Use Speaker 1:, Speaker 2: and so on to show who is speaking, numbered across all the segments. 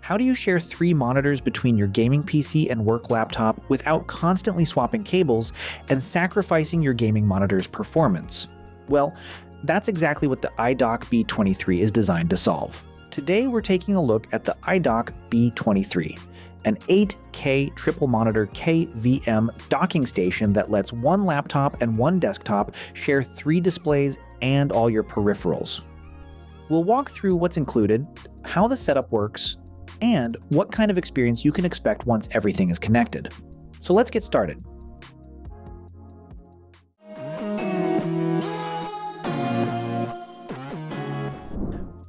Speaker 1: How do you share 3 monitors between your gaming PC and work laptop without constantly swapping cables and sacrificing your gaming monitor's performance? Well, that's exactly what the iDock B23 is designed to solve. Today we're taking a look at the iDock B23, an 8K triple monitor KVM docking station that lets one laptop and one desktop share 3 displays and all your peripherals. We'll walk through what's included, how the setup works, and what kind of experience you can expect once everything is connected. So let's get started.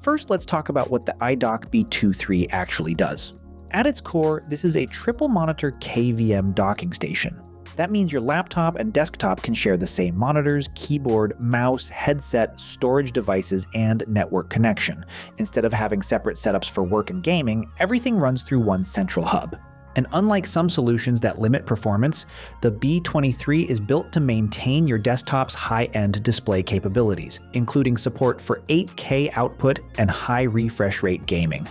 Speaker 1: First, let's talk about what the iDock B23 actually does. At its core, this is a triple monitor KVM docking station. That means your laptop and desktop can share the same monitors, keyboard, mouse, headset, storage devices, and network connection. Instead of having separate setups for work and gaming, everything runs through one central hub. And unlike some solutions that limit performance, the B23 is built to maintain your desktop's high-end display capabilities, including support for 8K output and high refresh rate gaming.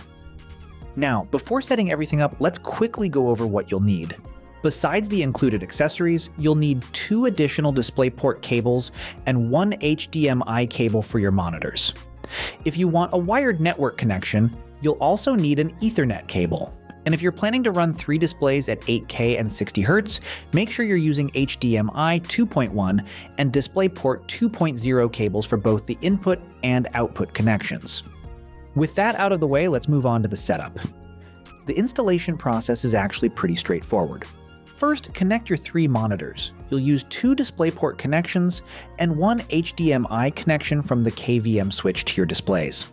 Speaker 1: Now, before setting everything up, let's quickly go over what you'll need. Besides the included accessories, you'll need 2 additional DisplayPort cables and 1 HDMI cable for your monitors. If you want a wired network connection, you'll also need an Ethernet cable. And if you're planning to run 3 displays at 8K and 60 Hz, make sure you're using HDMI 2.1 and DisplayPort 2.0 cables for both the input and output connections. With that out of the way, let's move on to the setup. The installation process is actually pretty straightforward. First, connect your 3 monitors. You'll use 2 DisplayPort connections and 1 HDMI connection from the KVM switch to your displays.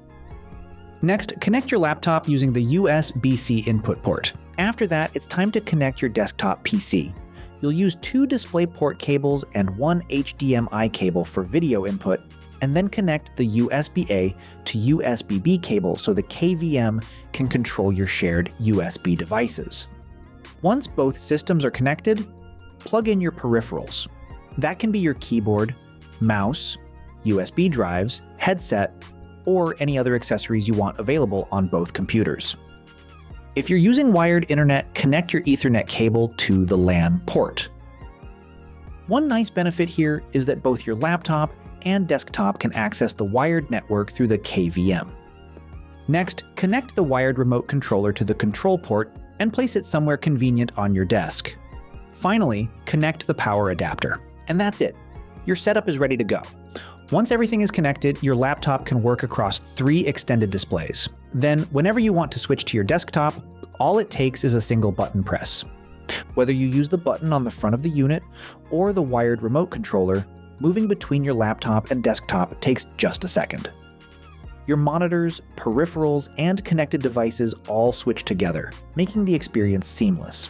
Speaker 1: Next, connect your laptop using the USB-C input port. After that, it's time to connect your desktop PC. You'll use 2 DisplayPort cables and 1 HDMI cable for video input, and then connect the USB-A to USB-B cable so the KVM can control your shared USB devices. Once both systems are connected, plug in your peripherals. That can be your keyboard, mouse, USB drives, headset, or any other accessories you want available on both computers. If you're using wired internet, connect your Ethernet cable to the LAN port. One nice benefit here is that both your laptop and desktop can access the wired network through the KVM. Next, connect the wired remote controller to the control port and place it somewhere convenient on your desk. Finally, connect the power adapter. And that's it. Your setup is ready to go. Once everything is connected, your laptop can work across 3 extended displays. Then, whenever you want to switch to your desktop, all it takes is a single button press. Whether you use the button on the front of the unit or the wired remote controller, moving between your laptop and desktop takes just a second. Your monitors, peripherals, and connected devices all switch together, making the experience seamless.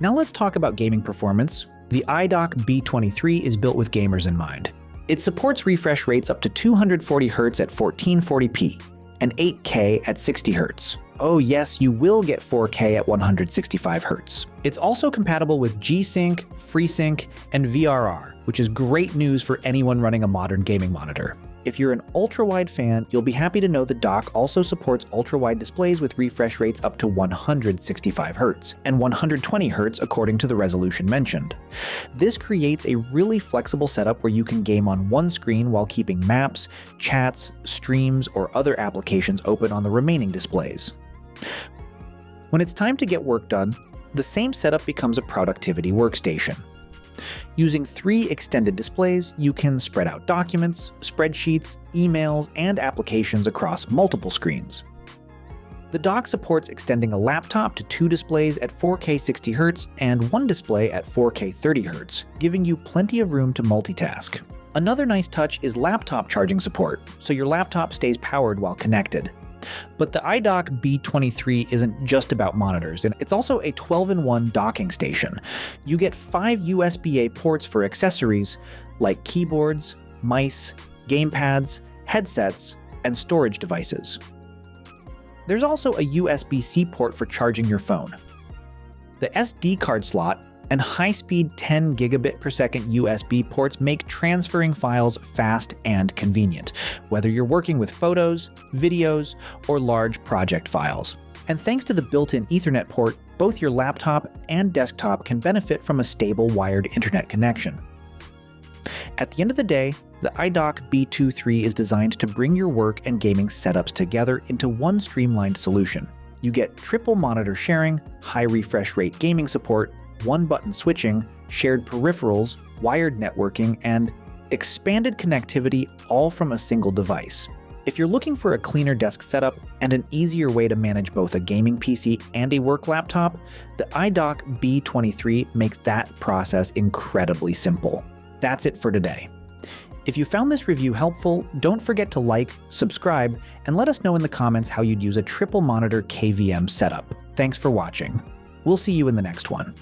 Speaker 1: Now let's talk about gaming performance. The iDock B23 is built with gamers in mind. It supports refresh rates up to 240 Hz at 1440p and 8K at 60 Hz. Oh yes, you will get 4K at 165 Hz. It's also compatible with G-Sync, FreeSync, and VRR, which is great news for anyone running a modern gaming monitor. If you're an ultra-wide fan, you'll be happy to know the dock also supports ultra-wide displays with refresh rates up to 165 Hz and 120 Hz according to the resolution mentioned. This creates a really flexible setup where you can game on one screen while keeping maps, chats, streams, or other applications open on the remaining displays. When it's time to get work done, the same setup becomes a productivity workstation. Using 3 extended displays, you can spread out documents, spreadsheets, emails, and applications across multiple screens. The dock supports extending a laptop to 2 displays at 4K 60 Hz and 1 display at 4K 30 Hz, giving you plenty of room to multitask. Another nice touch is laptop charging support, so your laptop stays powered while connected. But the iDock B23 isn't just about monitors, and it's also a 12-in-1 docking station. You get 5 USB-A ports for accessories like keyboards, mice, gamepads, headsets, and storage devices. There's also a USB-C port for charging your phone. The SD card slot and high-speed 10 gigabit per second USB ports make transferring files fast and convenient, whether you're working with photos, videos, or large project files. And thanks to the built-in Ethernet port, both your laptop and desktop can benefit from a stable wired internet connection. At the end of the day, the iDock B23 is designed to bring your work and gaming setups together into one streamlined solution. You get triple monitor sharing, high refresh rate gaming support, one-button switching, shared peripherals, wired networking, and expanded connectivity, all from a single device. If you're looking for a cleaner desk setup and an easier way to manage both a gaming PC and a work laptop, the iDock B23 makes that process incredibly simple. That's it for today. If you found this review helpful, don't forget to like, subscribe, and let us know in the comments how you'd use a triple monitor KVM setup. Thanks for watching. We'll see you in the next one.